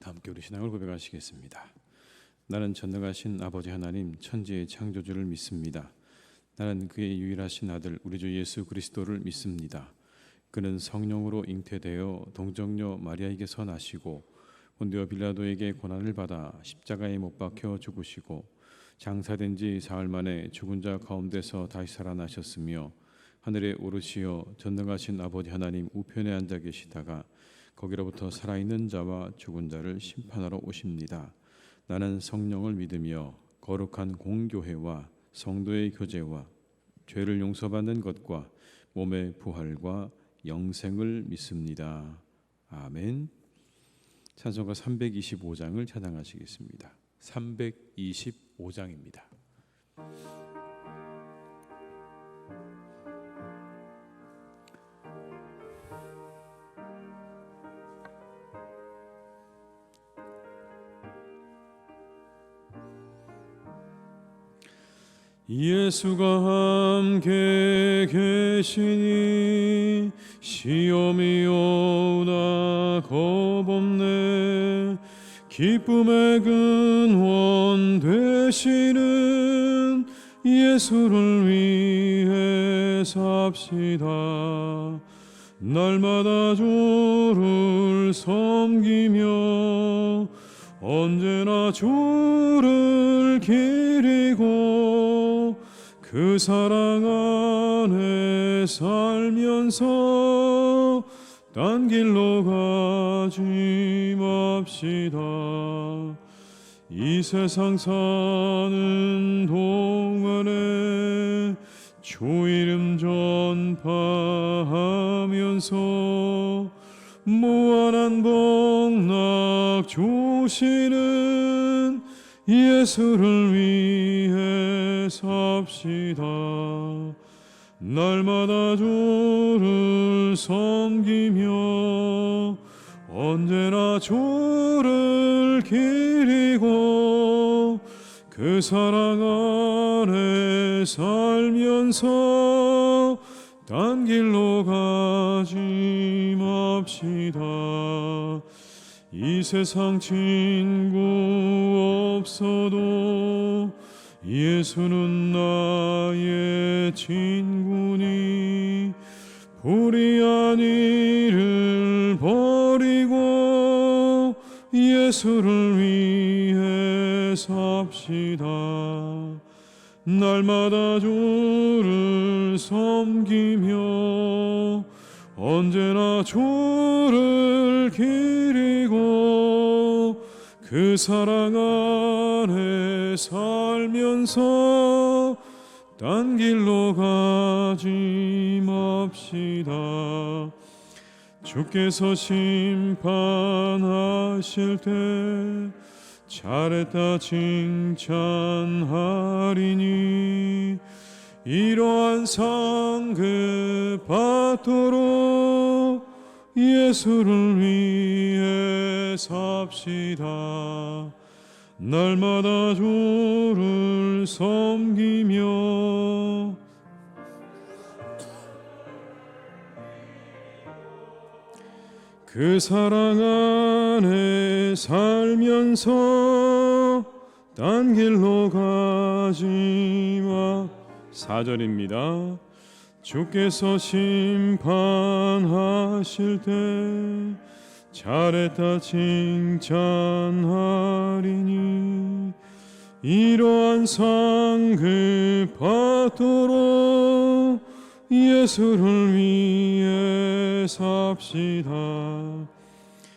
다 함께 우리 신앙을 고백하시겠습니다. 나는 전능하신 아버지 하나님 천지의 창조주를 믿습니다. 나는 그의 유일하신 아들 우리 주 예수 그리스도를 믿습니다. 그는 성령으로 잉태되어 동정녀 마리아에게서 나시고 본디오 빌라도에게 고난을 받아 십자가에 못 박혀 죽으시고 장사된 지 사흘 만에 죽은 자 가운데서 다시 살아나셨으며 하늘에 오르시어 전능하신 아버지 하나님 우편에 앉아 계시다가 거기로부터 살아있는 자와 죽은 자를 심판하러 오십니다. 나는 성령을 믿으며 거룩한 공교회와 성도의 교제와 죄를 용서받는 것과 몸의 부활과 영생을 믿습니다. 아멘. 찬송가 325장을 찬양하시겠습니다. 325장입니다. 예수가 함께 계시니 시험이 오나 겁없네. 기쁨의 근원 되시는 예수를 위해 삽시다. 날마다 주를 섬기며 언제나 주를 기리고 그 사랑 안에 살면서 딴 길로 가지 맙시다. 이 세상 사는 동안에 주 이름 전파하면서 무한한 복락 주시는 예수를 위해 삽시다. 날마다 주를 섬기며 언제나 주를 기리고 그 사랑 안에 살면서 딴 길로 가지 맙시다. 이 세상 친구 없어도 예수는 나의 친구니 불의한 일을 버리고 예수를 위해 삽시다. 날마다 주를 섬기며 언제나 주를 기리고 그 사랑 안에 살면서 딴 길로 가지 맙시다. 주께서 심판하실 때 잘했다 칭찬하리니 이러한 상급 받도록 예수를 위해 삽시다. 날마다 주를 섬기며 그 사랑 안에 살면서 딴 길로 가지 마. 4절입니다. 주께서 심판하실 때 잘했다 칭찬하리니 이러한 상급 받도록 예수를 위해 삽시다.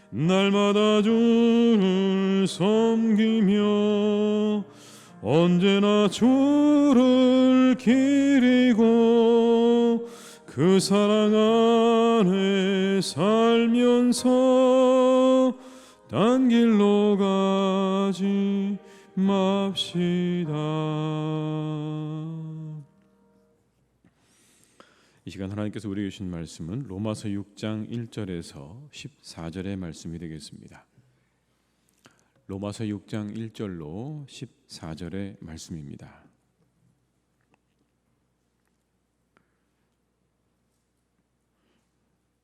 날마다 주를 섬기며 언제나 주를 기리고 그 사랑 안에 살면서 딴 길로 가지 맙시다. 이 시간 하나님께서 우리에게 주신 말씀은 로마서 6장 1절에서 14절의 말씀이 되겠습니다. 로마서 6장 1절로 14절의 말씀입니다.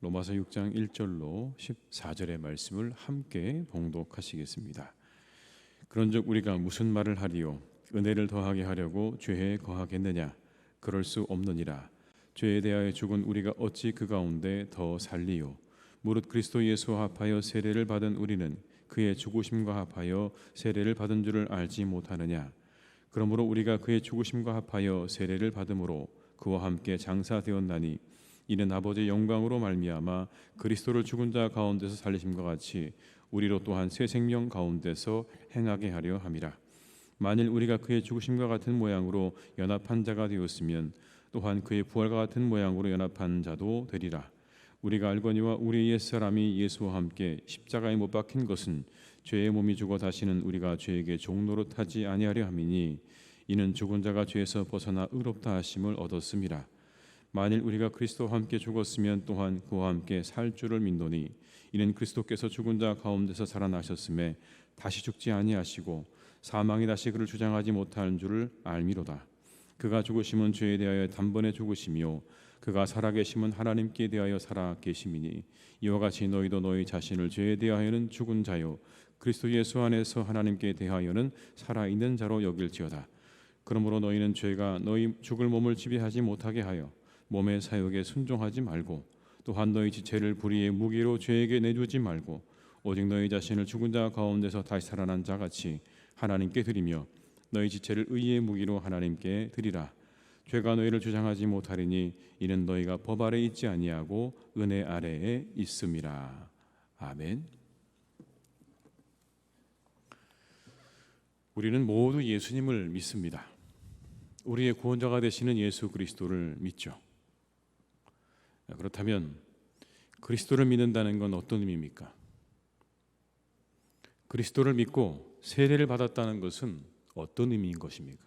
로마서 6장 1절로 14절의 말씀을 함께 봉독하시겠습니다. 그런즉 우리가 무슨 말을 하리요? 은혜를 더하게 하려고 죄에 거하겠느냐? 그럴 수 없느니라. 죄에 대하여 죽은 우리가 어찌 그 가운데 더 살리요? 무릇 그리스도 예수와 합하여 세례를 받은 우리는 그의 죽으심과 합하여 세례를 받은 줄을 알지 못하느냐? 그러므로 우리가 그의 죽으심과 합하여 세례를 받음으로 그와 함께 장사되었나니 이는 아버지의 영광으로 말미암아 그리스도를 죽은 자 가운데서 살리심과 같이 우리로 또한 새 생명 가운데서 행하게 하려 함이라. 만일 우리가 그의 죽으심과 같은 모양으로 연합한 자가 되었으면 또한 그의 부활과 같은 모양으로 연합한 자도 되리라. 우리가 알거니와 우리 옛사람이 예수와 함께 십자가에 못 박힌 것은 죄의 몸이 죽어 다시는 우리가 죄에게 종노릇하지 아니하려 함이니 이는 죽은 자가 죄에서 벗어나 의롭다 하심을 얻었음이라. 만일 우리가 그리스도와 함께 죽었으면 또한 그와 함께 살 줄을 믿노니 이는 그리스도께서 죽은 자 가운데서 살아나셨음에 다시 죽지 아니하시고 사망이 다시 그를 주장하지 못하는 줄을 알미로다. 그가 죽으심은 죄에 대하여 단번에 죽으시며 그가 살아계심은 하나님께 대하여 살아계심이니 이와 같이 너희도 너희 자신을 죄에 대하여는 죽은 자요 그리스도 예수 안에서 하나님께 대하여는 살아있는 자로 여길지어다. 그러므로 너희는 죄가 너희 죽을 몸을 지배하지 못하게 하여 몸의 사욕에 순종하지 말고 또한 너희 지체를 불의의 무기로 죄에게 내주지 말고 오직 너희 자신을 죽은 자 가운데서 다시 살아난 자같이 하나님께 드리며 너희 지체를 의의 무기로 하나님께 드리라. 죄가 너희를 주장하지 못하리니 이는 너희가 법 아래 있지 아니하고 은혜 아래에 있음이라. 아멘. 우리는 모두 예수님을 믿습니다. 우리의 구원자가 되시는 예수 그리스도를 믿죠. 그렇다면 그리스도를 믿는다는 건 어떤 의미입니까? 그리스도를 믿고 세례를 받았다는 것은 어떤 의미인 것입니까?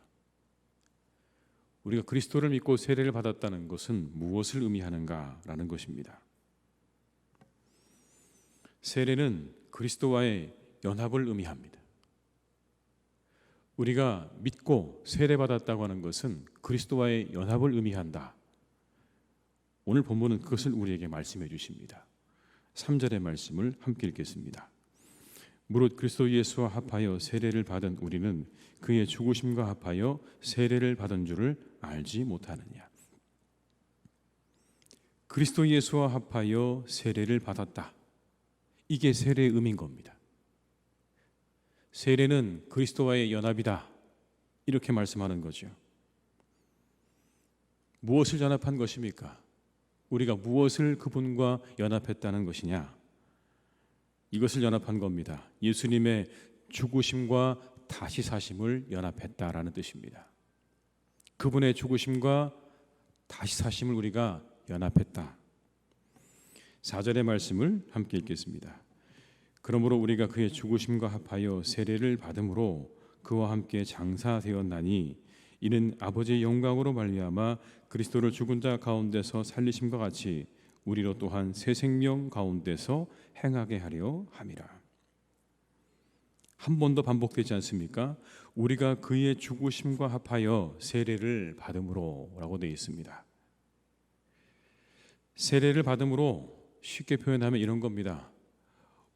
우리가 그리스도를 믿고 세례를 받았다는 것은 무엇을 의미하는가라는 것입니다. 세례는 그리스도와의 연합을 의미합니다. 우리가 믿고 세례받았다고 하는 것은 그리스도와의 연합을 의미한다. 오늘 본문은 그것을 우리에게 말씀해 주십니다. 3절의 말씀을 함께 읽겠습니다. 무릇 그리스도 예수와 합하여 세례를 받은 우리는 그의 죽으심과 합하여 세례를 받은 줄을 알지 못하느냐. 그리스도 예수와 합하여 세례를 받았다. 이게 세례의 의미인 겁니다. 세례는 그리스도와의 연합이다. 이렇게 말씀하는 거죠. 무엇을 연합한 것입니까? 우리가 무엇을 그분과 연합했다는 것이냐? 이것을 연합한 겁니다. 예수님의 죽으심과 다시 사심을 연합했다라는 뜻입니다. 그분의 죽으심과 다시 사심을 우리가 연합했다. 4절의 말씀을 함께 읽겠습니다. 그러므로 우리가 그의 죽으심과 합하여 세례를 받음으로 그와 함께 장사되었나니 이는 아버지의 영광으로 말미암아 그리스도를 죽은 자 가운데서 살리심과 같이 우리로 또한 새 생명 가운데서 행하게 하려 함이라. 한 번 더 반복되지 않습니까? 우리가 그의 죽으심과 합하여 세례를 받음으로라고 되어 있습니다. 세례를 받음으로 쉽게 표현하면 이런 겁니다.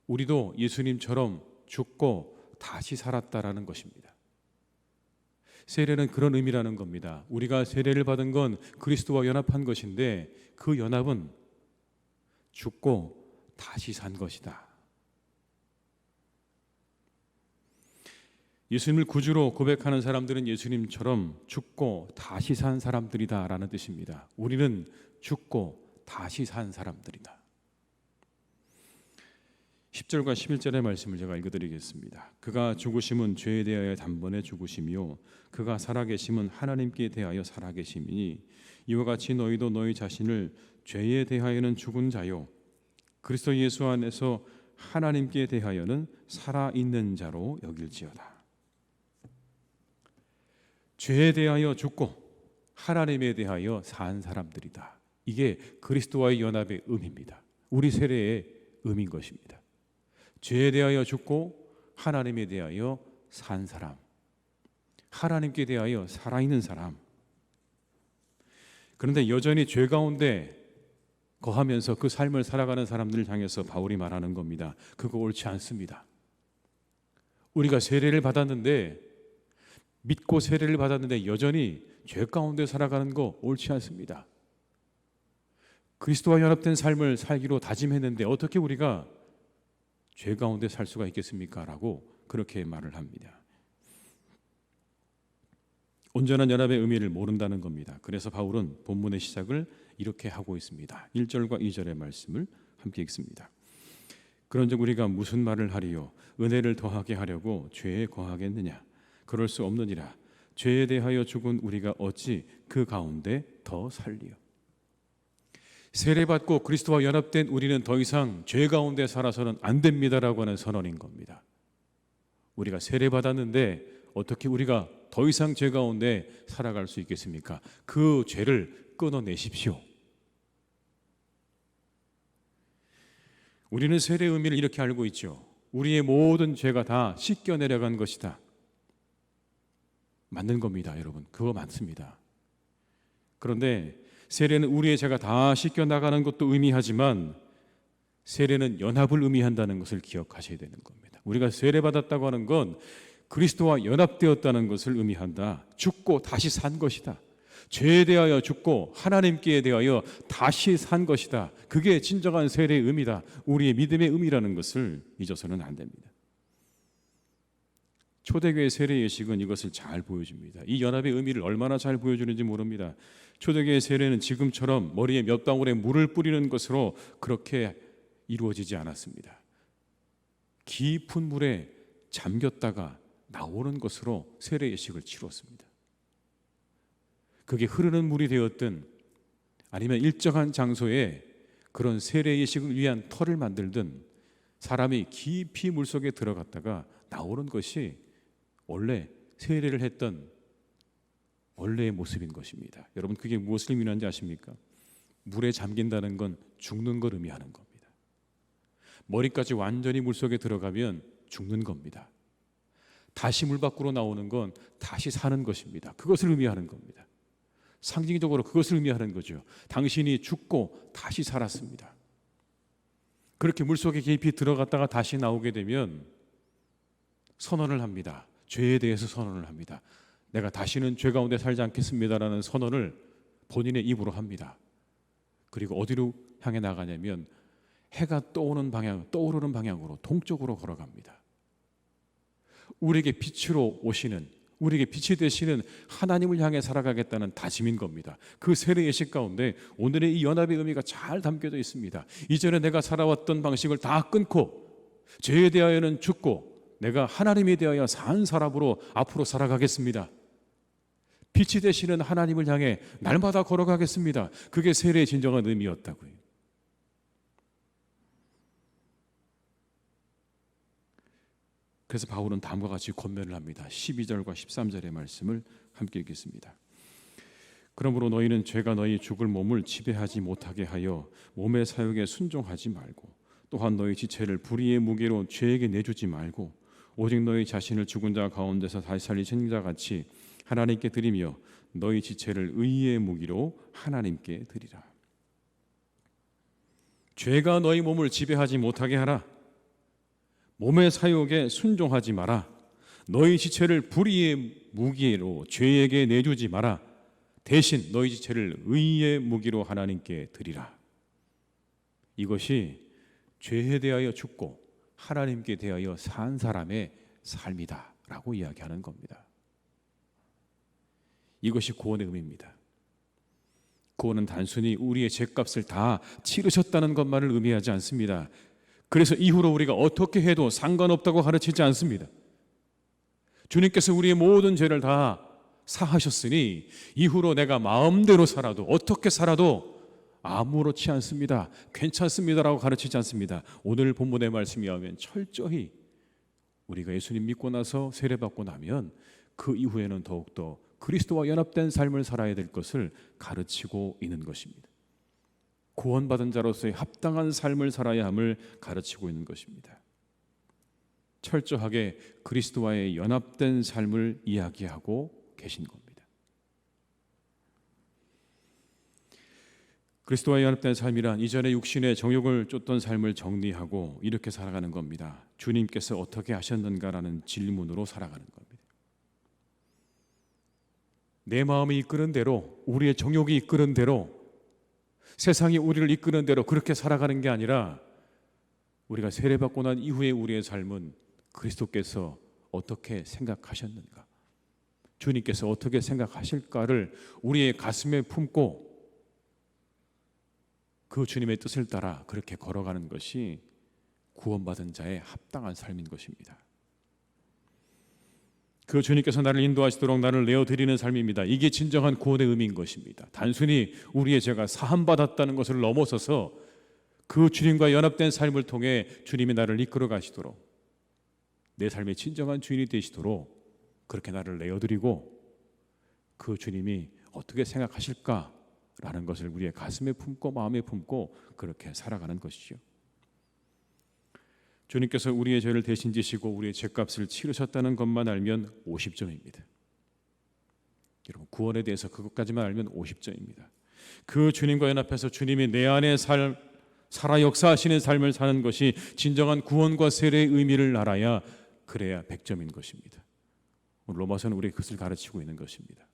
우리도 예수님처럼 죽고 다시 살았다라는 것입니다. 세례는 그런 의미라는 겁니다. 우리가 세례를 받은 건 그리스도와 연합한 것인데 그 연합은 죽고 다시 산 것이다. 예수님을 구주로 고백하는 사람들은 예수님처럼 죽고 다시 산 사람들이다라는 뜻입니다. 우리는 죽고 다시 산 사람들이다. 10절과 11절의 말씀을 제가 읽어드리겠습니다. 그가 죽으심은 죄에 대하여 단번에 죽으심이요 그가 살아계심은 하나님께 대하여 살아계심이니 이와 같이 너희도 너희 자신을 죄에 대하여는 죽은 자요 그리스도 예수 안에서 하나님께 대하여는 살아있는 자로 여길지어다. 죄에 대하여 죽고 하나님에 대하여 산 사람들이다. 이게 그리스도와의 연합의 의미입니다. 우리 세례의 의미인 것입니다. 죄에 대하여 죽고 하나님에 대하여 산 사람, 하나님께 대하여 살아있는 사람. 그런데 여전히 죄 가운데 거하면서 그 삶을 살아가는 사람들을 향해서 바울이 말하는 겁니다. 그거 옳지 않습니다. 우리가 세례를 받았는데, 믿고 세례를 받았는데 여전히 죄 가운데 살아가는 거 옳지 않습니다. 그리스도와 연합된 삶을 살기로 다짐했는데 어떻게 우리가 죄 가운데 살 수가 있겠습니까? 라고 그렇게 말을 합니다. 온전한 연합의 의미를 모른다는 겁니다. 그래서 바울은 본문의 시작을 이렇게 하고 있습니다. 1절과 2절의 말씀을 함께 읽습니다. 그런즉 우리가 무슨 말을 하리요? 은혜를 더하게 하려고 죄에 거하겠느냐? 그럴 수 없느니라. 죄에 대하여 죽은 우리가 어찌 그 가운데 더 살리요? 세례받고 그리스도와 연합된 우리는 더 이상 죄 가운데 살아서는 안 됩니다라고 하는 선언인 겁니다. 우리가 세례받았는데 어떻게 우리가 더 이상 죄 가운데 살아갈 수 있겠습니까? 그 죄를 끊어내십시오. 우리는 세례의 의미를 이렇게 알고 있죠. 우리의 모든 죄가 다 씻겨 내려간 것이다. 맞는 겁니다, 여러분. 그거 맞습니다. 그런데 세례는 우리의 죄가 다 씻겨 나가는 것도 의미하지만 세례는 연합을 의미한다는 것을 기억하셔야 되는 겁니다. 우리가 세례받았다고 하는 건 그리스도와 연합되었다는 것을 의미한다. 죽고 다시 산 것이다. 죄에 대하여 죽고 하나님께 대하여 다시 산 것이다. 그게 진정한 세례의 의미다. 우리의 믿음의 의미라는 것을 잊어서는 안 됩니다. 초대교회 세례 예식은 이것을 잘 보여줍니다. 이 연합의 의미를 얼마나 잘 보여주는지 모릅니다. 초대교회 세례는 지금처럼 머리에 몇 방울의 물을 뿌리는 것으로 그렇게 이루어지지 않았습니다. 깊은 물에 잠겼다가 나오는 것으로 세례 예식을 치루었습니다. 그게 흐르는 물이 되었든 아니면 일정한 장소에 그런 세례 예식을 위한 터를 만들든 사람이 깊이 물속에 들어갔다가 나오는 것이 원래 세례를 했던 원래의 모습인 것입니다. 여러분, 그게 무엇을 의미하는지 아십니까? 물에 잠긴다는 건 죽는 걸 의미하는 겁니다. 머리까지 완전히 물속에 들어가면 죽는 겁니다. 다시 물 밖으로 나오는 건 다시 사는 것입니다. 그것을 의미하는 겁니다. 상징적으로 그것을 의미하는 거죠. 당신이 죽고 다시 살았습니다. 그렇게 물속에 깊이 들어갔다가 다시 나오게 되면 선언을 합니다. 죄에 대해서 선언을 합니다. 내가 다시는 죄 가운데 살지 않겠습니다라는 선언을 본인의 입으로 합니다. 그리고 어디로 향해 나가냐면 해가 떠오르는 방향으로 동쪽으로 걸어갑니다. 우리에게 빛으로 오시는, 우리에게 빛이 되시는 하나님을 향해 살아가겠다는 다짐인 겁니다. 그 세례 예식 가운데 오늘의 이 연합의 의미가 잘 담겨져 있습니다. 이전에 내가 살아왔던 방식을 다 끊고 죄에 대하여는 죽고 내가 하나님에 대하여 산 사람으로 앞으로 살아가겠습니다. 빛이 되시는 하나님을 향해 날마다 걸어가겠습니다. 그게 세례의 진정한 의미였다고요. 그래서 바울은 다음과 같이 권면을 합니다. 12절과 13절의 말씀을 함께 읽겠습니다. 그러므로 너희는 죄가 너희 죽을 몸을 지배하지 못하게 하여 몸의 사욕에 순종하지 말고 또한 너희 지체를 불의의 무게로 죄에게 내주지 말고 오직 너희 자신을 죽은 자 가운데서 다시 살리신 자 같이 하나님께 드리며 너희 지체를 의의 무기로 하나님께 드리라. 죄가 너희 몸을 지배하지 못하게 하라. 몸의 사욕에 순종하지 마라. 너희 지체를 불의의 무기로 죄에게 내주지 마라. 대신 너희 지체를 의의 무기로 하나님께 드리라. 이것이 죄에 대하여 죽고 하나님께 대하여 산 사람의 삶이다 라고 이야기하는 겁니다. 이것이 구원의 의미입니다. 구원은 단순히 우리의 죄값을 다 치르셨다는 것만을 의미하지 않습니다. 그래서 이후로 우리가 어떻게 해도 상관없다고 가르치지 않습니다. 주님께서 우리의 모든 죄를 다 사하셨으니 이후로 내가 마음대로 살아도 어떻게 살아도 아무렇지 않습니다. 괜찮습니다라고 가르치지 않습니다. 오늘 본문의 말씀에 의하면 철저히 우리가 예수님 믿고 나서 세례받고 나면 그 이후에는 더욱더 그리스도와 연합된 삶을 살아야 될 것을 가르치고 있는 것입니다. 구원받은 자로서의 합당한 삶을 살아야 함을 가르치고 있는 것입니다. 철저하게 그리스도와의 연합된 삶을 이야기하고 계신 겁니다. 그리스도와 연합된 삶이란 이전에 육신의 정욕을 쫓던 삶을 정리하고 이렇게 살아가는 겁니다. 주님께서 어떻게 하셨는가라는 질문으로 살아가는 겁니다. 내 마음이 이끄는 대로, 우리의 정욕이 이끄는 대로, 세상이 우리를 이끄는 대로 그렇게 살아가는 게 아니라 우리가 세례받고 난 이후에 우리의 삶은 그리스도께서 어떻게 생각하셨는가, 주님께서 어떻게 생각하실까를 우리의 가슴에 품고 그 주님의 뜻을 따라 그렇게 걸어가는 것이 구원받은 자의 합당한 삶인 것입니다. 그 주님께서 나를 인도하시도록 나를 내어드리는 삶입니다. 이게 진정한 구원의 의미인 것입니다. 단순히 우리의 죄가 사함받았다는 것을 넘어서서 그 주님과 연합된 삶을 통해 주님이 나를 이끌어 가시도록, 내 삶의 진정한 주인이 되시도록 그렇게 나를 내어드리고 그 주님이 어떻게 생각하실까라는 것을 우리의 가슴에 품고 마음에 품고 그렇게 살아가는 것이죠. 주님께서 우리의 죄를 대신 지시고 우리의 죄값을 치르셨다는 것만 알면 50점입니다. 여러분, 구원에 대해서 그것까지만 알면 50점입니다. 그 주님과 연합해서 주님이 내 안에 살아 역사하시는 삶을 사는 것이 진정한 구원과 세례의 의미를 알아야, 그래야 100점인 것입니다. 오늘 로마서는 우리에게 그것을 가르치고 있는 것입니다.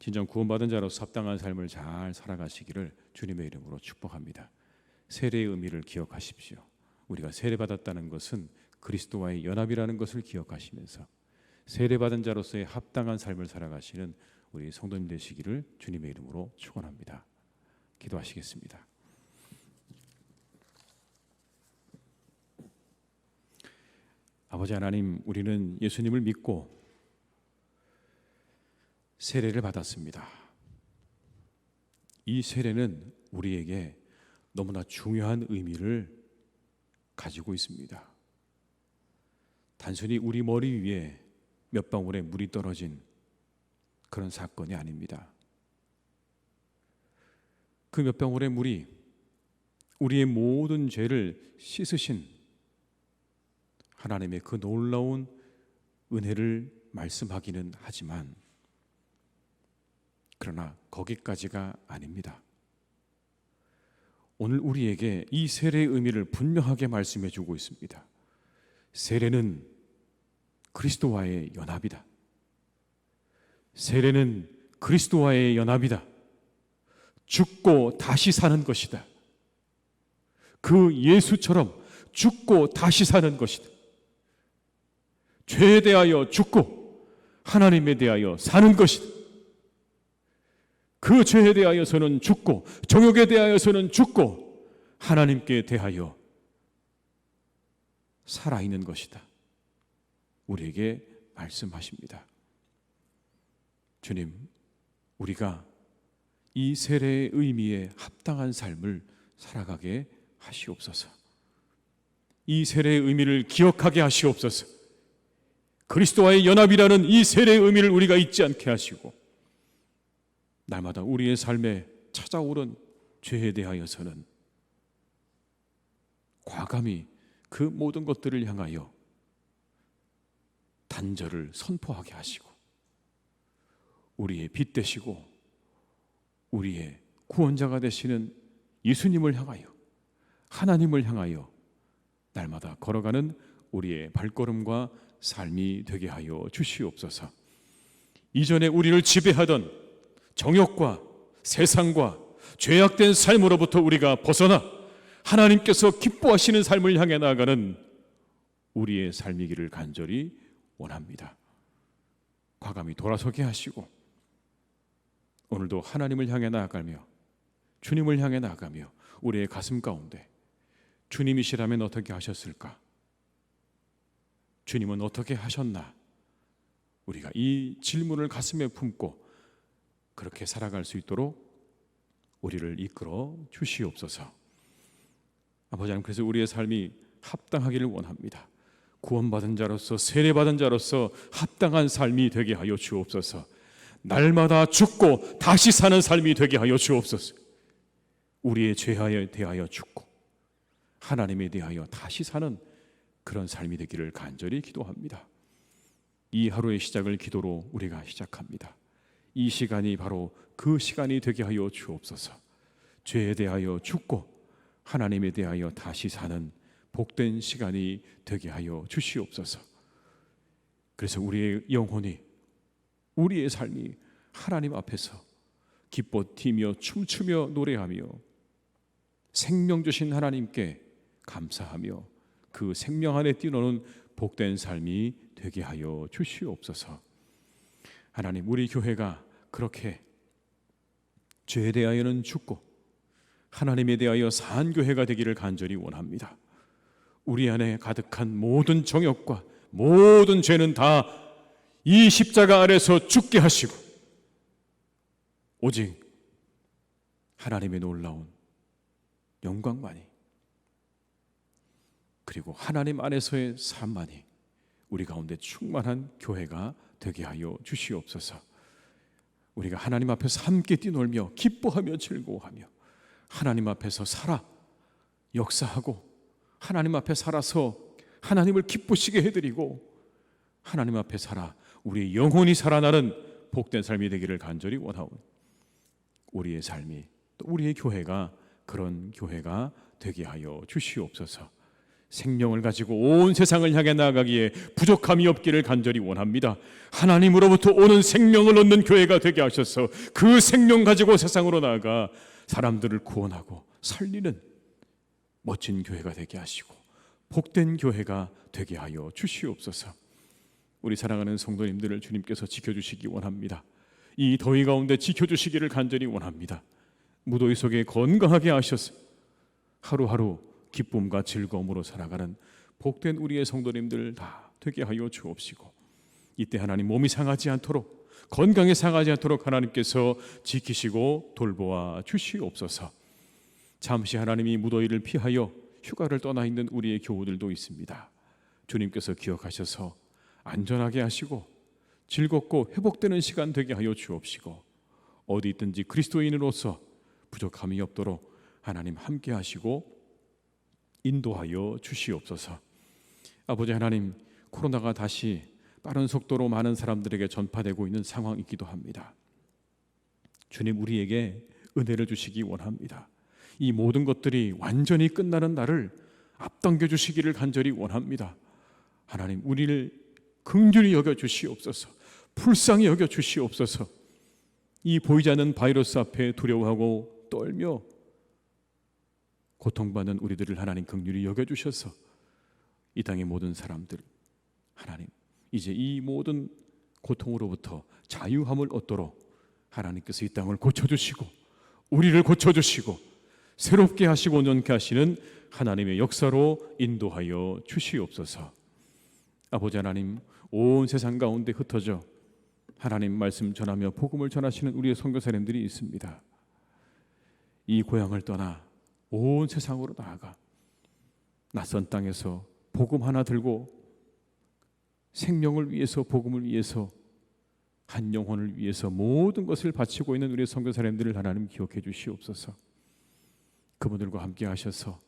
진정 구원받은 자로서 합당한 삶을 잘 살아가시기를 주님의 이름으로 축복합니다. 세례의 의미를 기억하십시오. 우리가 세례받았다는 것은 그리스도와의 연합이라는 것을 기억하시면서 세례받은 자로서의 합당한 삶을 살아가시는 우리 성도님 되시기를 주님의 이름으로 축원합니다. 기도하시겠습니다. 아버지 하나님, 우리는 예수님을 믿고 세례를 받았습니다. 이 세례는 우리에게 너무나 중요한 의미를 가지고 있습니다. 단순히 우리 머리 위에 몇 방울의 물이 떨어진 그런 사건이 아닙니다. 그 몇 방울의 물이 우리의 모든 죄를 씻으신 하나님의 그 놀라운 은혜를 말씀하기는 하지만, 그러나 거기까지가 아닙니다. 오늘 우리에게 이 세례의 의미를 분명하게 말씀해 주고 있습니다. 세례는 그리스도와의 연합이다. 세례는 그리스도와의 연합이다. 죽고 다시 사는 것이다. 그 예수처럼 죽고 다시 사는 것이다. 죄에 대하여 죽고 하나님에 대하여 사는 것이다. 그 죄에 대하여서는 죽고, 정욕에 대하여서는 죽고, 하나님께 대하여 살아있는 것이다. 우리에게 말씀하십니다. 주님, 우리가 이 세례의 의미에 합당한 삶을 살아가게 하시옵소서. 이 세례의 의미를 기억하게 하시옵소서. 그리스도와의 연합이라는 이 세례의 의미를 우리가 잊지 않게 하시고, 날마다 우리의 삶에 찾아오는 죄에 대하여서는 과감히 그 모든 것들을 향하여 단절을 선포하게 하시고, 우리의 빛 되시고 우리의 구원자가 되시는 예수님을 향하여, 하나님을 향하여 날마다 걸어가는 우리의 발걸음과 삶이 되게 하여 주시옵소서. 이전에 우리를 지배하던 정욕과 세상과 죄악된 삶으로부터 우리가 벗어나 하나님께서 기뻐하시는 삶을 향해 나아가는 우리의 삶이기를 간절히 원합니다. 과감히 돌아서게 하시고 오늘도 하나님을 향해 나아가며 주님을 향해 나아가며 우리의 가슴 가운데 주님이시라면 어떻게 하셨을까? 주님은 어떻게 하셨나? 우리가 이 질문을 가슴에 품고 그렇게 살아갈 수 있도록 우리를 이끌어 주시옵소서. 아버지 하나님, 그래서 우리의 삶이 합당하기를 원합니다. 구원받은 자로서, 세례받은 자로서 합당한 삶이 되게 하여 주옵소서. 날마다 죽고 다시 사는 삶이 되게 하여 주옵소서. 우리의 죄에 대하여 죽고 하나님에 대하여 다시 사는 그런 삶이 되기를 간절히 기도합니다. 이 하루의 시작을 기도로 우리가 시작합니다. 이 시간이 바로 그 시간이 되게 하여 주옵소서. 죄에 대하여 죽고 하나님에 대하여 다시 사는 복된 시간이 되게 하여 주시옵소서. 그래서 우리의 영혼이, 우리의 삶이 하나님 앞에서 기뻐 뛰며 춤추며 노래하며 생명 주신 하나님께 감사하며 그 생명 안에 뛰노는 복된 삶이 되게 하여 주시옵소서. 하나님, 우리 교회가 그렇게 죄에 대하여는 죽고 하나님에 대하여 산 교회가 되기를 간절히 원합니다. 우리 안에 가득한 모든 정욕과 모든 죄는 다 이 십자가 아래서 죽게 하시고 오직 하나님의 놀라운 영광만이, 그리고 하나님 안에서의 삶만이 우리 가운데 충만한 교회가 되게 하여 주시옵소서. 우리가 하나님 앞에서 함께 뛰놀며 기뻐하며 즐거워하며 하나님 앞에서 살아 역사하고 하나님 앞에 살아서 하나님을 기쁘시게 해드리고 하나님 앞에 살아 우리의 영혼이 살아나는 복된 삶이 되기를 간절히 원하오니 우리의 삶이, 또 우리의 교회가 그런 교회가 되게 하여 주시옵소서. 생명을 가지고 온 세상을 향해 나아가기에 부족함이 없기를 간절히 원합니다. 하나님으로부터 오는 생명을 얻는 교회가 되게 하셔서 그 생명 가지고 세상으로 나아가 사람들을 구원하고 살리는 멋진 교회가 되게 하시고 복된 교회가 되게 하여 주시옵소서. 우리 사랑하는 성도님들을 주님께서 지켜주시기 원합니다. 이 더위 가운데 지켜주시기를 간절히 원합니다. 무더위 속에 건강하게 하셔서 하루하루 기쁨과 즐거움으로 살아가는 복된 우리의 성도님들 다 되게 하여 주옵시고, 이때 하나님 몸이 상하지 않도록, 건강에 상하지 않도록 하나님께서 지키시고 돌보아 주시옵소서. 잠시 하나님이 무더위를 피하여 휴가를 떠나 있는 우리의 교우들도 있습니다. 주님께서 기억하셔서 안전하게 하시고 즐겁고 회복되는 시간 되게 하여 주옵시고, 어디 있든지 그리스도인으로서 부족함이 없도록 하나님 함께 하시고 인도하여 주시옵소서. 아버지 하나님, 코로나가 다시 빠른 속도로 많은 사람들에게 전파되고 있는 상황이기도 합니다. 주님, 우리에게 은혜를 주시기 원합니다. 이 모든 것들이 완전히 끝나는 날을 앞당겨 주시기를 간절히 원합니다. 하나님, 우리를 긍휼히 여겨 주시옵소서. 불쌍히 여겨 주시옵소서. 이 보이지 않는 바이러스 앞에 두려워하고 떨며 고통받는 우리들을 하나님 긍휼히 여겨 주셔서 이 땅의 모든 사람들, 하나님 이제 이 모든 고통으로부터 자유함을 얻도록 하나님께서 이 땅을 고쳐주시고 우리를 고쳐주시고 새롭게 하시고 온전케 하시는 하나님의 역사로 인도하여 주시옵소서. 아버지 하나님, 온 세상 가운데 흩어져 하나님 말씀 전하며 복음을 전하시는 우리의 선교사님들이 있습니다. 이 고향을 떠나 온 세상으로 나아가 낯선 땅에서 복음 하나 들고 생명을 위해서, 복음을 위해서, 한 영혼을 위해서 모든 것을 바치고 있는 우리의 선교사님들을 하나님 기억해 주시옵소서. 그분들과 함께 하셔서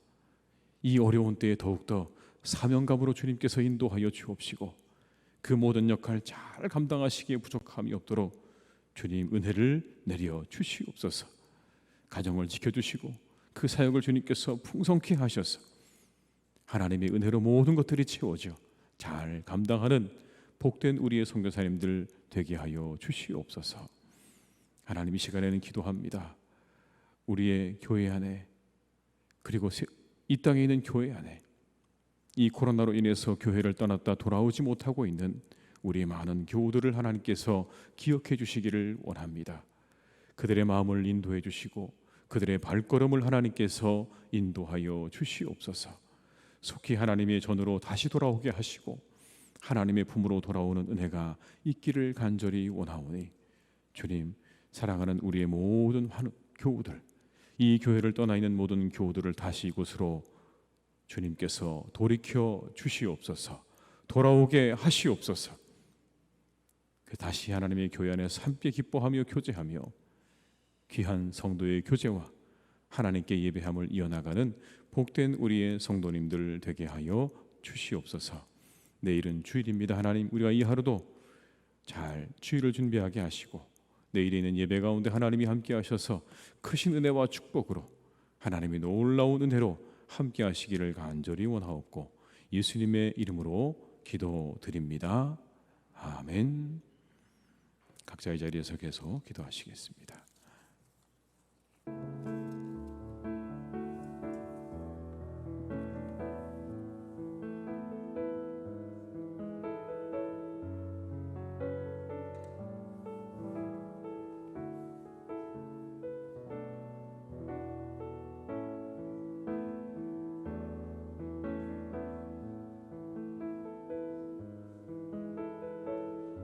이 어려운 때에 더욱더 사명감으로 주님께서 인도하여 주옵시고 그 모든 역할 잘 감당하시기에 부족함이 없도록 주님 은혜를 내려 주시옵소서. 가정을 지켜주시고 그 사역을 주님께서 풍성케 하셔서 하나님의 은혜로 모든 것들이 채워져 잘 감당하는 복된 우리의 선교사님들 되게 하여 주시옵소서. 하나님, 이 시간에는 기도합니다. 우리의 교회 안에, 그리고 이 땅에 있는 교회 안에 이 코로나로 인해서 교회를 떠났다 돌아오지 못하고 있는 우리의 많은 교우들을 하나님께서 기억해 주시기를 원합니다. 그들의 마음을 인도해 주시고 그들의 발걸음을 하나님께서 인도하여 주시옵소서. 속히 하나님의 전으로 다시 돌아오게 하시고 하나님의 품으로 돌아오는 은혜가 있기를 간절히 원하오니 주님, 사랑하는 우리의 모든 교우들, 이 교회를 떠나 있는 모든 교우들을 다시 이곳으로 주님께서 돌이켜 주시옵소서. 돌아오게 하시옵소서. 다시 하나님의 교회 안에서 함께 기뻐하며 교제하며 귀한 성도의 교제와 하나님께 예배함을 이어나가는 복된 우리의 성도님들 되게 하여 주시옵소서. 내일은 주일입니다. 하나님, 우리가 이 하루도 잘 주일을 준비하게 하시고 내일에 있는 예배 가운데 하나님이 함께 하셔서 크신 은혜와 축복으로 하나님이 놀라운 은혜로 함께 하시기를 간절히 원하옵고 예수님의 이름으로 기도드립니다. 아멘. 각자의 자리에서 계속 기도하시겠습니다.